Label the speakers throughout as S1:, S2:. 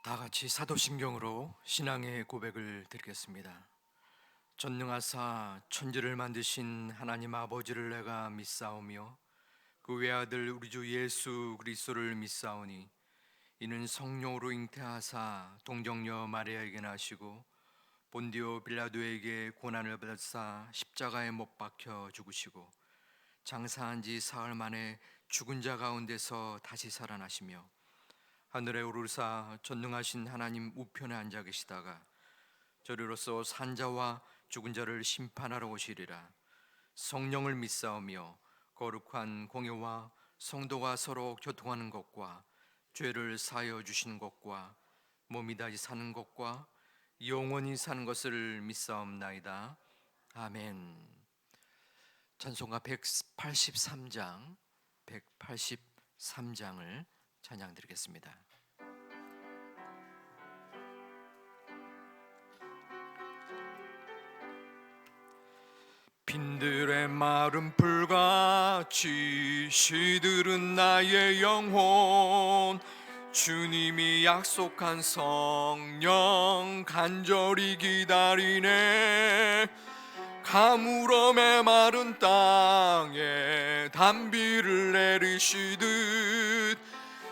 S1: 다 같이 사도신경으로 신앙의 고백을 드리겠습니다. 전능하사 천지를 만드신 하나님 아버지를 내가 믿사오며 그 외아들 우리 주 예수 그리스도를 믿사오니 이는 성령으로 잉태하사 동정녀 마리아에게 나시고 본디오 빌라도에게 고난을 받으사 십자가에 못 박혀 죽으시고 장사한 지 사흘 만에 죽은 자 가운데서 다시 살아나시며 하늘에 오르사 전능하신 하나님 우편에 앉아 계시다가 저리로서 산자와 죽은 자를 심판하러 오시리라. 성령을 믿사오며 거룩한 공예와 성도가 서로 교통하는 것과 죄를 사하여 주시는 것과 몸이 다시 사는 것과 영원히 사는 것을 믿사옵나이다. 아멘. 찬송가 183장 183장을 찬양드리겠습니다. 빈들의 마른 풀같이 시들은 나의 영혼, 주님이 약속한 성령 간절히 기다리네. 가물어 메마른 땅에 단비를 내리시듯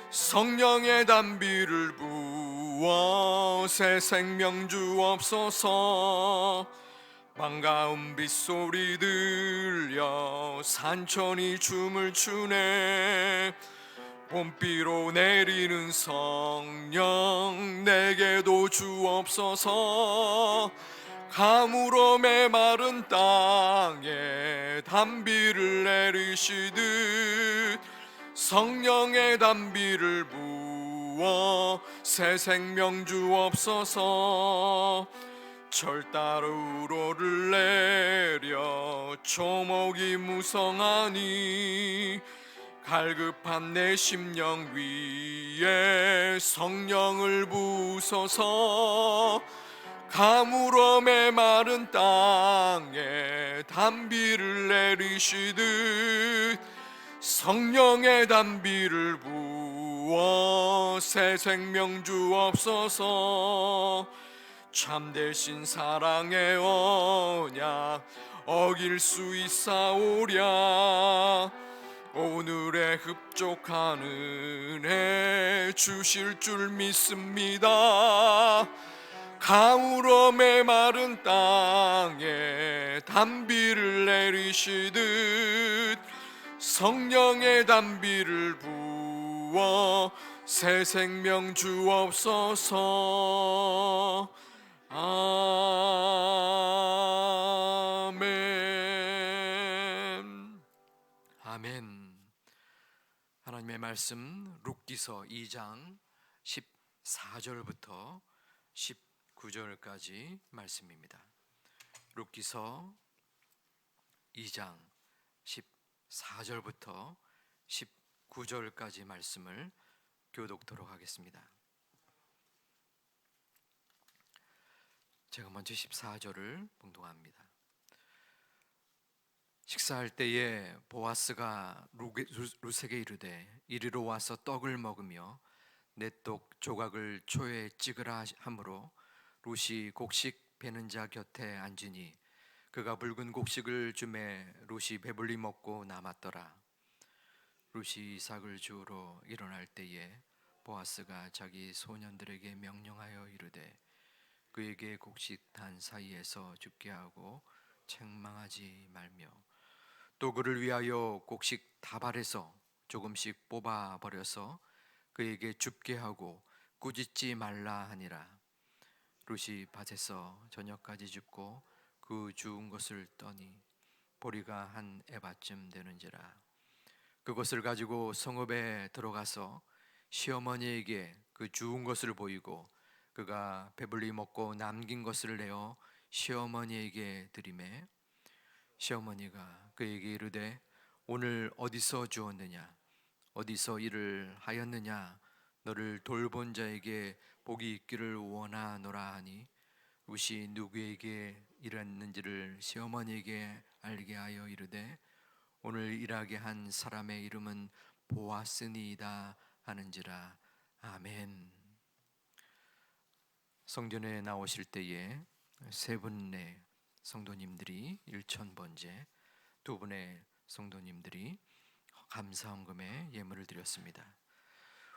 S1: 성령의 단비를 부어 새 생명 주옵소서. 반가운 빗소리 들려 산천이 춤을 추네. 봄비로 내리는 성령 내게도 주옵소서. 가물어 메마른 땅에 단비를 내리시듯 성령의 단비를 부어 새 생명 주옵소서. 철따라 우로를 내려 초목이 무성하니 갈급한 내 심령 위에 성령을 부으소서. 가물어 메마른 땅에 단비를 내리시듯 성령의 단비를 부어 새 생명 주옵소서. 참되신 사랑의 언약 어길 수 있사오랴. 오늘의 흡족한 은혜 주실 줄 믿습니다. 가물어 메마른 땅에 단비를 내리시듯 성령의 단비를 부어 새 생명 주옵소서. 아멘. 아멘. 하나님의 말씀 룻기서 2장 14절부터 19절까지 말씀입니다. 룻기서 2장 14절부터 19절까지 말씀을 교독토록 하겠습니다. 제가 먼저 14절을 봉독합니다. 식사할 때에 보아스가 룻에게 이르되 이리로 와서 떡을 먹으며 내 떡 조각을 초에 찍으라 하므로 룻이 곡식 베는 자 곁에 앉으니 그가 붉은 곡식을 주매 룻이 배불리 먹고 남았더라. 룻이 이삭을 주우러 일어날 때에 보아스가 자기 소년들에게 명령하여 이르되 그에게 곡식 단 사이에서 죽게 하고 책망하지 말며 또 그를 위하여 곡식 다발에서 조금씩 뽑아 버려서 그에게 줍게 하고 꾸짖지 말라 하니라. 룻이 밭에서 저녁까지 줍고 그 주운 것을 떠니 보리가 한 에바쯤 되는지라. 그것을 가지고 성읍에 들어가서 시어머니에게 그 주운 것을 보이고 그가 배불리 먹고 남긴 것을 내어 시어머니에게 드리매 시어머니가 그에게 이르되 오늘 어디서 주었느냐 어디서 일을 하였느냐 너를 돌본 자에게 복이 있기를 원하노라 하니 룻이 누구에게 일했는지를 시어머니에게 알게 하여 이르되 오늘 일하게 한 사람의 이름은 보아스니이다 하는지라. 아멘. 성전에 나오실 때에 세 분의 성도님들이 일천번제, 두 분의 성도님들이 감사헌금에 예물을 드렸습니다.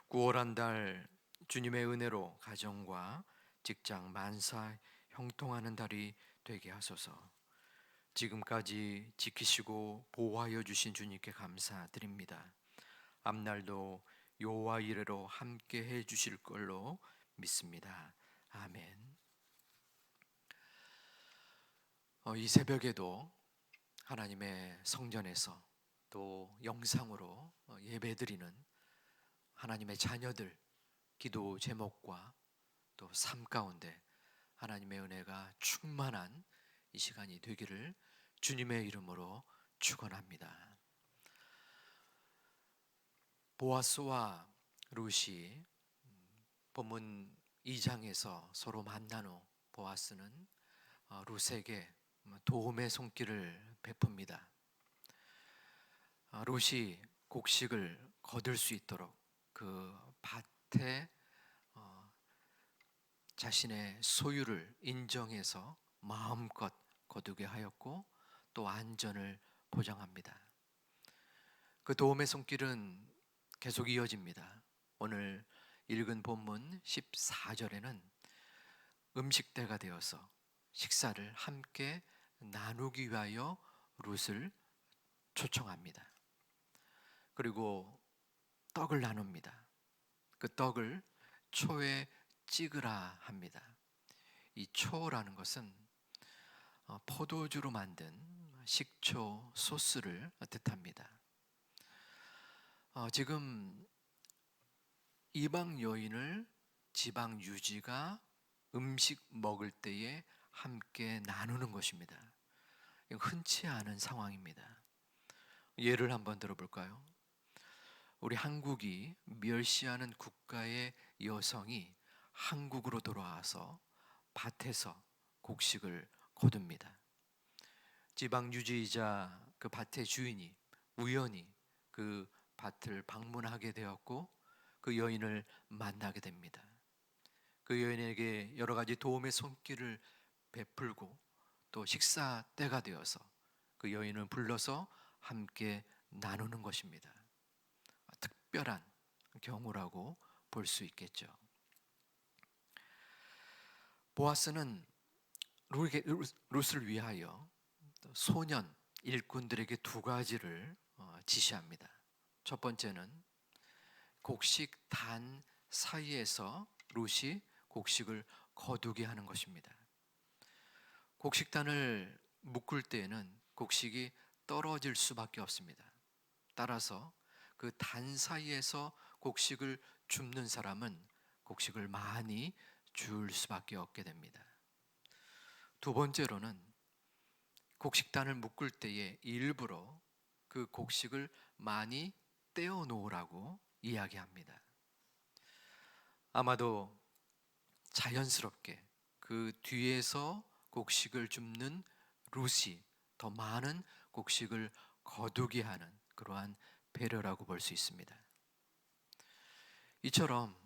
S1: 9월 한 달 주님의 은혜로 가정과 직장 만사 형통하는 달이 되게 하소서. 지금까지 지키시고 보호하여 주신 주님께 감사드립니다. 앞날도 여호와 이레로 함께 해 주실 걸로 믿습니다. 아멘. 이 새벽에도 하나님의 성전에서 또 영상으로 예배드리는 하나님의 자녀들 기도 제목과 또 삶 가운데 하나님의 은혜가 충만한 이 시간이 되기를 주님의 이름으로 축원합니다. 보아스와 룻이 본문 2장에서 서로 만난 후 보아스는 룻에게 도움의 손길을 베풉니다. 룻이 곡식을 거둘 수 있도록 그 밭에 자신의 소유를 인정해서 마음껏 거두게 하였고 또 안전을 보장합니다. 그 도움의 손길은 계속 이어집니다. 오늘 읽은 본문 14절에는 음식 때가 되어서 식사를 함께 나누기 위하여 룻을 초청합니다. 그리고 떡을 나눕니다. 그 떡을 초에 찍으라 합니다. 이 초라는 것은 포도주로 만든 식초 소스를 뜻합니다. 지금 이방 여인을 지방 유지가 음식 먹을 때에 함께 나누는 것입니다. 흔치 않은 상황입니다. 예를 한번 들어볼까요? 우리 한국이 멸시하는 국가의 여성이 한국으로 돌아와서 밭에서 곡식을 거둡니다. 지방 유지이자 그 밭의 주인이 우연히 그 밭을 방문하게 되었고 그 여인을 만나게 됩니다. 그 여인에게 여러 가지 도움의 손길을 베풀고 또 식사 때가 되어서 그 여인을 불러서 함께 나누는 것입니다. 특별한 경우라고 볼 수 있겠죠. 보아스는 룻을 위하여 소년 일꾼들에게 두 가지를 지시합니다. 첫 번째는 곡식 단 사이에서 룻이 곡식을 거두게 하는 것입니다. 곡식단을 묶을 때에는 곡식이 떨어질 수밖에 없습니다. 따라서 그 단 사이에서 곡식을 줍는 사람은 곡식을 많이 줄 수밖에 없게 됩니다. 두 번째로는 곡식단을 묶을 때에 일부러 그 곡식을 많이 떼어 놓으라고 이야기합니다. 아마도 자연스럽게 그 뒤에서 곡식을 줍는 룻이 더 많은 곡식을 거두게 하는 그러한 배려라고 볼 수 있습니다. 이처럼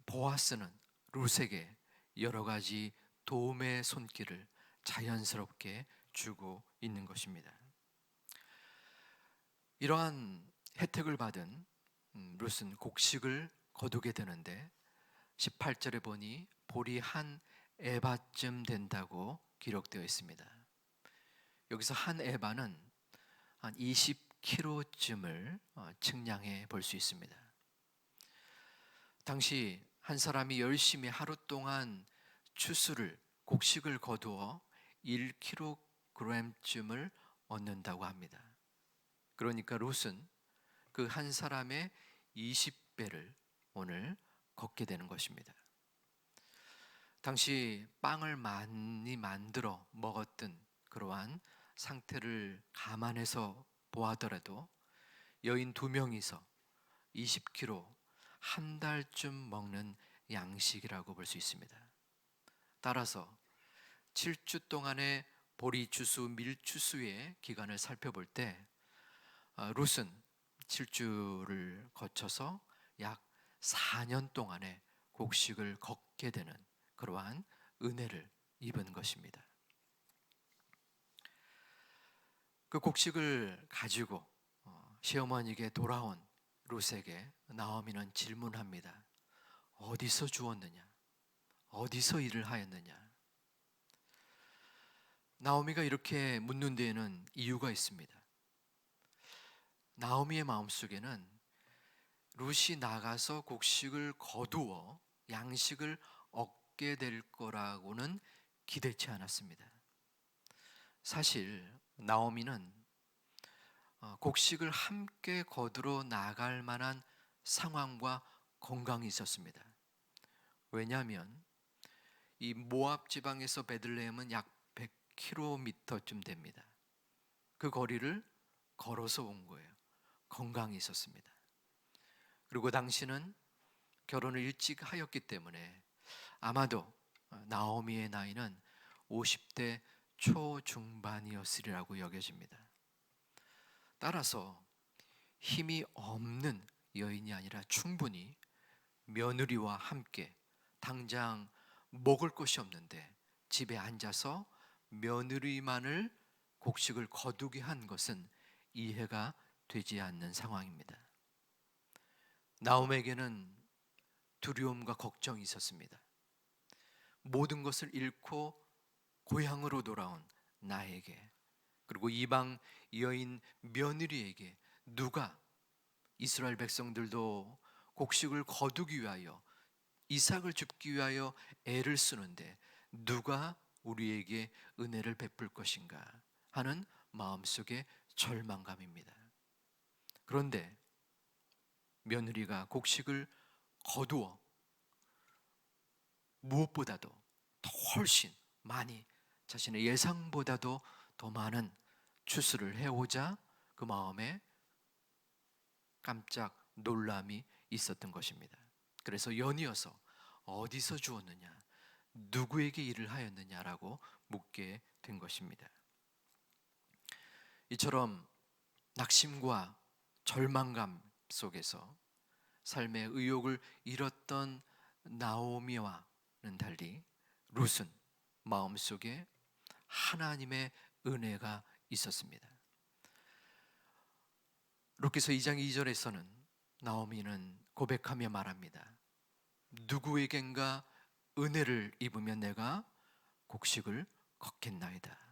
S1: 보아스는 룻에게 여러 가지 도움의 손길을 자연스럽게 주고 있는 것입니다. 이러한 혜택을 받은 룻은 곡식을 거두게 되는데 18절에 보니 보리 한 에바쯤 된다고 기록되어 있습니다. 여기서 한 에바는 한 20kg쯤을 측량해 볼 수 있습니다. 당시 한 사람이 열심히 하루 동안 추수를 곡식을 거두어 1kg쯤을 얻는다고 합니다. 그러니까 룻은 그 한 사람의 20배를 오늘 걷게 되는 것입니다. 당시 빵을 많이 만들어 먹었던 그러한 상태를 감안해서 보아더라도 여인 2명이서 20kg 한 달쯤 먹는 양식이라고 볼 수 있습니다. 따라서 7주 동안의 보리 추수, 밀 추수의 기간을 살펴볼 때 룻은 7주를 거쳐서 약 4년 동안의 곡식을 걷게 되는 그러한 은혜를 입은 것입니다. 그 곡식을 가지고 시어머니에게 돌아온 룻에게 나오미는 질문합니다. 어디서 주었느냐? 어디서 일을 하였느냐? 나오미가 이렇게 묻는 데에는 이유가 있습니다. 나오미의 마음속에는 룻이 나가서 곡식을 거두어 양식을 얻게 될 거라고는 기대치 않았습니다. 사실 나오미는 곡식을 함께 거두러 나갈 만한 상황과 건강이 있었습니다. 왜냐하면 이 모압 지방에서 베들레헴은 약 100km쯤 됩니다. 그 거리를 걸어서 온 거예요. 건강이 있었습니다. 그리고 당시는 결혼을 일찍 하였기 때문에 아마도 나오미의 나이는 50대 초중반이었으리라고 여겨집니다. 따라서 힘이 없는 여인이 아니라 충분히 며느리와 함께 당장 먹을 것이 없는데 집에 앉아서 며느리만을 곡식을 거두게 한 것은 이해가 되지 않는 상황입니다. 나오미에게는 두려움과 걱정이 있었습니다. 모든 것을 잃고 고향으로 돌아온 나에게, 그리고 이방 여인 며느리에게 누가, 이스라엘 백성들도 곡식을 거두기 위하여 이삭을 줍기 위하여 애를 쓰는데 누가 우리에게 은혜를 베풀 것인가 하는 마음속의 절망감입니다. 그런데 며느리가 곡식을 거두어 무엇보다도 더 훨씬 많이, 자신의 예상보다도 더 많은 추수를 해오자 그 마음에 깜짝 놀람이 있었던 것입니다. 그래서 연이어서 어디서 주었느냐, 누구에게 일을 하였느냐라고 묻게 된 것입니다. 이처럼 낙심과 절망감 속에서 삶의 의욕을 잃었던 나오미와는 달리 룻은 마음속에 하나님의 은혜가 있었습니다. 룻기서 2장 2절에서는 나오미는 고백하며 말합니다. 누구에겐가 은혜를 입으면 내가 곡식을 걷겠나이다.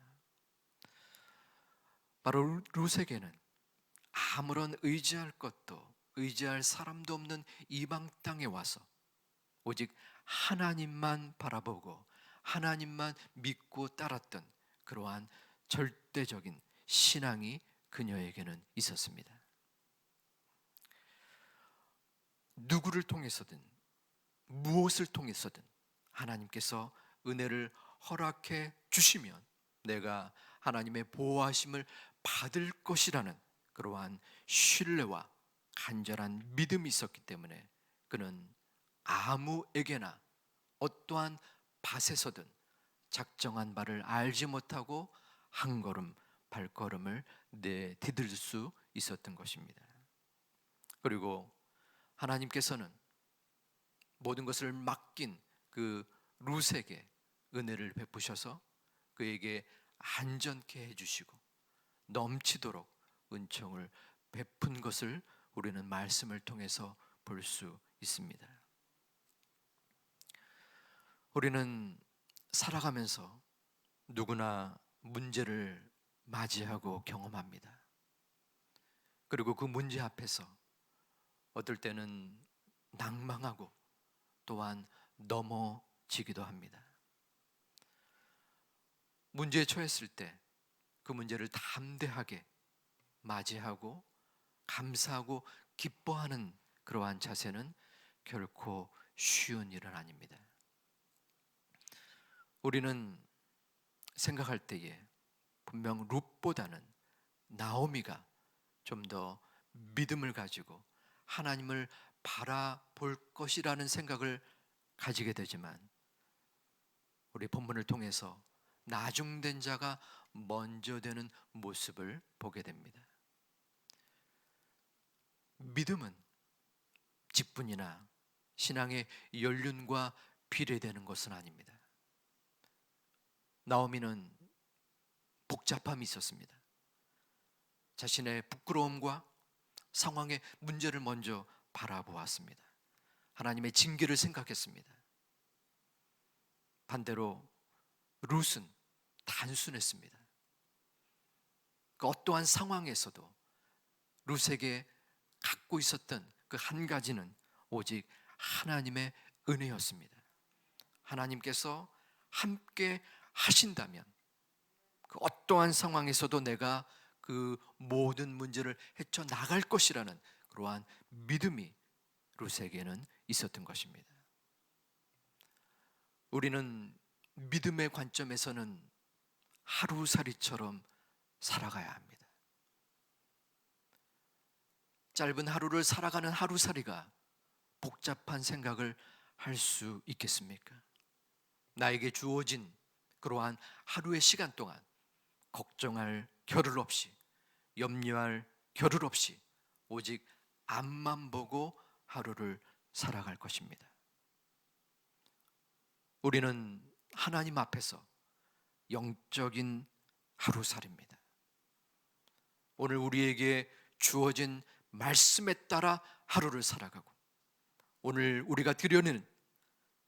S1: 바로 룻에게는 아무런 의지할 것도 의지할 사람도 없는 이방 땅에 와서 오직 하나님만 바라보고 하나님만 믿고 따랐던 그러한 절대적인 신앙이 그녀에게는 있었습니다. 누구를 통해서든 무엇을 통해서든 하나님께서 은혜를 허락해 주시면 내가 하나님의 보호하심을 받을 것이라는 그러한 신뢰와 간절한 믿음이 있었기 때문에 그는 아무에게나 어떠한 밭에서든 작정한 바를 알지 못하고 한 걸음 발걸음을 내디딜 수 있었던 것입니다. 그리고 하나님께서는 모든 것을 맡긴 그 룻에게 은혜를 베푸셔서 그에게 안전케 해주시고 넘치도록 은총을 베푼 것을 우리는 말씀을 통해서 볼 수 있습니다. 우리는 살아가면서 누구나 문제를 맞이하고 경험합니다. 그리고 그 문제 앞에서 어떨 때는 낭망하고 또한 넘어지기도 합니다. 문제에 처했을 때 그 문제를 담대하게 맞이하고 감사하고 기뻐하는 그러한 자세는 결코 쉬운 일은 아닙니다. 우리는 생각할 때에 분명 룻보다는 나오미가 좀 더 믿음을 가지고 하나님을 바라볼 것이라는 생각을 가지게 되지만 우리 본문을 통해서 나중된 자가 먼저 되는 모습을 보게 됩니다. 믿음은 직분이나 신앙의 연륜과 비례되는 것은 아닙니다. 나오미는 복잡함이 있었습니다. 자신의 부끄러움과 상황의 문제를 먼저 바라보았습니다. 하나님의 징계를 생각했습니다. 반대로 룻은 단순했습니다. 그 어떠한 상황에서도 룻에게 갖고 있었던 그 한 가지는 오직 하나님의 은혜였습니다. 하나님께서 함께 하신다면 그 어떠한 상황에서도 내가 그 모든 문제를 헤쳐나갈 것이라는 그러한 믿음이 룻에게는 있었던 것입니다. 우리는 믿음의 관점에서는 하루살이처럼 살아가야 합니다. 짧은 하루를 살아가는 하루살이가 복잡한 생각을 할 수 있겠습니까? 나에게 주어진 그러한 하루의 시간 동안 걱정할 겨를 없이, 염려할 겨를 없이 오직 앞만 보고 하루를 살아갈 것입니다. 우리는 하나님 앞에서 영적인 하루살이입니다. 오늘 우리에게 주어진 말씀에 따라 하루를 살아가고, 오늘 우리가 드려는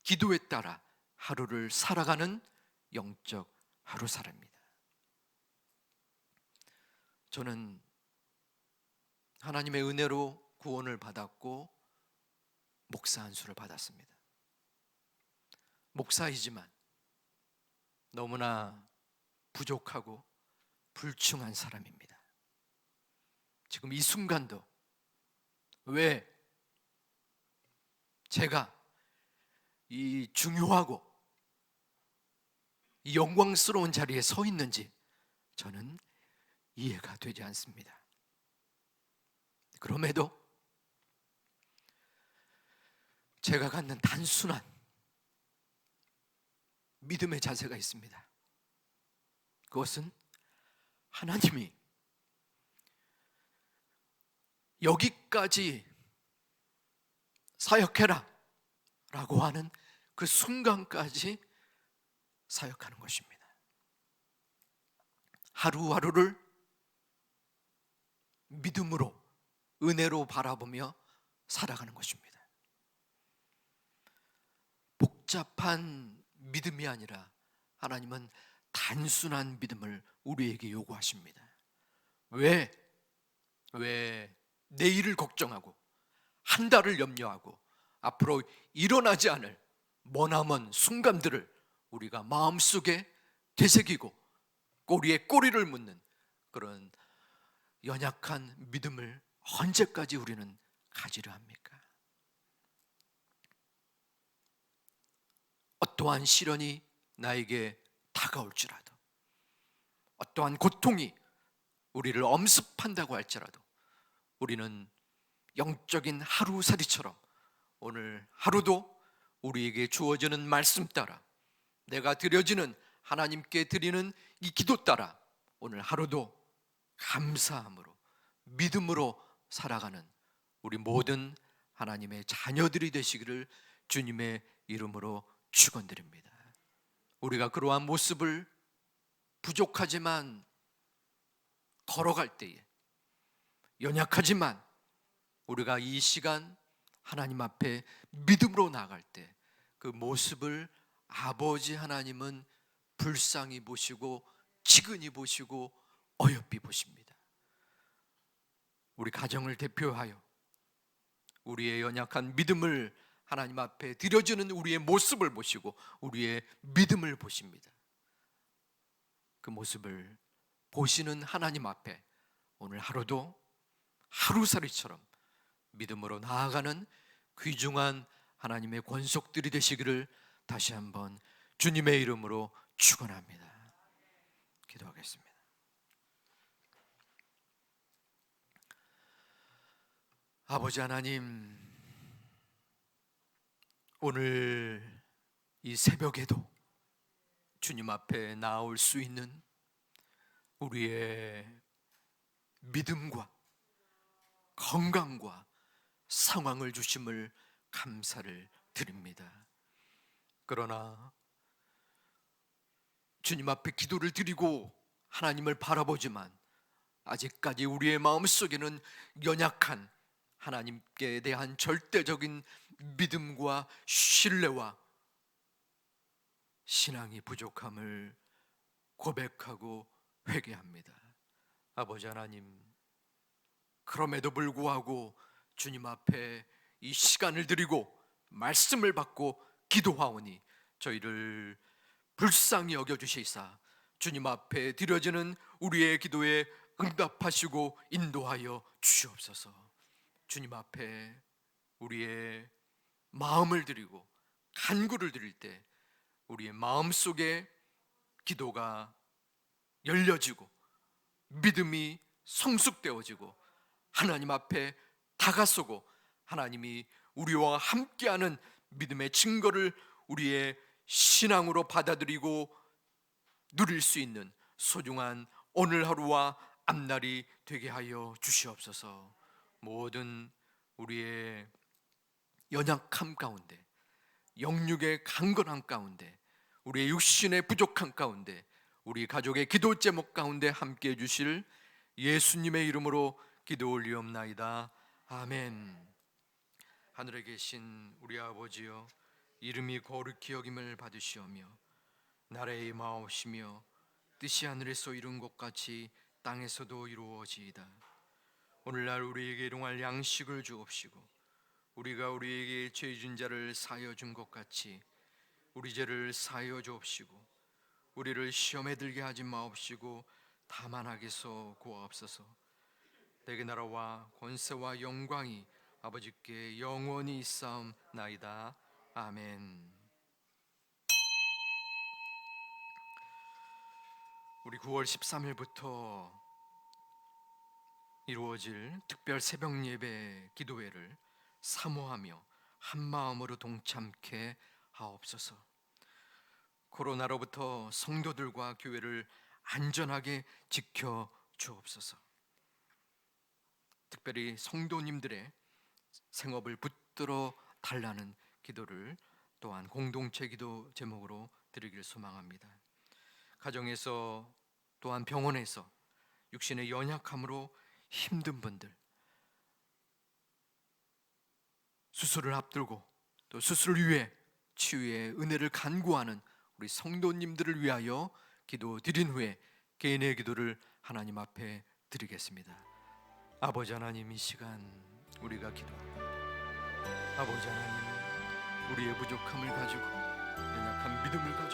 S1: 기도에 따라 하루를 살아가는 영적 하루살이입니다. 저는 하나님의 은혜로 구원을 받았고 목사 안수를 받았습니다. 목사이지만 너무나 부족하고 불충한 사람입니다. 지금 이 순간도 왜 제가 이 중요하고 이 영광스러운 자리에 서 있는지 저는 이해가 되지 않습니다. 그럼에도 제가 갖는 단순한 믿음의 자세가 있습니다. 그것은 하나님이 여기까지 사역해라 라고 하는 그 순간까지 사역하는 것입니다. 하루하루를 믿음으로, 은혜로 바라보며 살아가는 것입니다. 복잡한 믿음이 아니라 하나님은 단순한 믿음을 우리에게 요구하십니다. 왜 내일을 걱정하고 한 달을 염려하고 앞으로 일어나지 않을 머나먼 순간들을 우리가 마음속에 되새기고 꼬리에 꼬리를 묻는 그런 연약한 믿음을 언제까지 우리는 가지려 합니까? 어떠한 시련이 나에게 다가올지라도, 어떠한 고통이 우리를 엄습한다고 할지라도 우리는 영적인 하루살이처럼 오늘 하루도 우리에게 주어지는 말씀 따라, 내가 드려지는 하나님께 드리는 이 기도 따라 오늘 하루도 감사함으로, 믿음으로 살아가는 우리 모든 하나님의 자녀들이 되시기를 주님의 이름으로 축원드립니다. 우리가 그러한 모습을 부족하지만 걸어갈 때에, 연약하지만 우리가 이 시간 하나님 앞에 믿음으로 나아갈 때 그 모습을 아버지 하나님은 불쌍히 보시고 치근히 보시고 어여삐 보십니다. 우리 가정을 대표하여 우리의 연약한 믿음을 하나님 앞에 드려지는 우리의 모습을 보시고 우리의 믿음을 보십니다. 그 모습을 보시는 하나님 앞에 오늘 하루도 하루살이처럼 믿음으로 나아가는 귀중한 하나님의 권속들이 되시기를 다시 한번 주님의 이름으로 축원합니다. 기도하겠습니다. 아버지 하나님, 오늘 이 새벽에도 주님 앞에 나올 수 있는 우리의 믿음과 건강과 상황을 주심을 감사를 드립니다. 그러나 주님 앞에 기도를 드리고 하나님을 바라보지만 아직까지 우리의 마음속에는 연약한 하나님께 대한 절대적인 믿음과 신뢰와 신앙이 부족함을 고백하고 회개합니다. 아버지 하나님, 그럼에도 불구하고 주님 앞에 이 시간을 드리고 말씀을 받고 기도하오니 저희를 불쌍히 여겨주시사 주님 앞에 드려지는 우리의 기도에 응답하시고 인도하여 주시옵소서. 주님 앞에 우리의 마음을 드리고 간구를 드릴 때 우리의 마음속에 기도가 열려지고 믿음이 성숙되어지고 하나님 앞에 다가서고 하나님이 우리와 함께하는 믿음의 증거를 우리의 신앙으로 받아들이고 누릴 수 있는 소중한 오늘 하루와 앞날이 되게 하여 주시옵소서. 모든 우리의 연약함 가운데, 영육의 강건함 가운데, 우리의 육신의 부족함 가운데, 우리 가족의 기도 제목 가운데 함께 해주실 예수님의 이름으로 기도 올리옵나이다. 아멘. 하늘에 계신 우리 아버지여, 이름이 거룩히 여김을 받으시오며 나라의 임하옵시며 뜻이 하늘에서 이룬 것 같이 땅에서도 이루어지이다. 오늘날 우리에게 일용할 양식을 주옵시고 우리가 우리에게 죄 진 자를 사하여 준 것 같이 우리 죄를 사하여 주옵시고 우리를 시험에 들게 하지 마옵시고 다만 악에서 구하옵소서. 내게 나라와 권세와 영광이 아버지께 영원히 있사옵나이다. 아멘. 우리 9월 13일부터 이루어질 특별 새벽 예배 기도회를 사모하며 한마음으로 동참케 하옵소서. 코로나로부터 성도들과 교회를 안전하게 지켜 주옵소서. 특별히 성도님들의 생업을 붙들어 달라는 기도를 또한 공동체 기도 제목으로 드리길 소망합니다. 가정에서 또한 병원에서 육신의 연약함으로 힘든 분들, 수술을 앞두고 또 수술을 위해 치유의 은혜를 간구하는 우리 성도님들을 위하여 기도 드린 후에 개인의 기도를 하나님 앞에 드리겠습니다. 아버지 하나님, 이 시간 우리가 기도합니다. 아버지 하나님, 우리의 부족함을 가지고 연약한 믿음을 가지고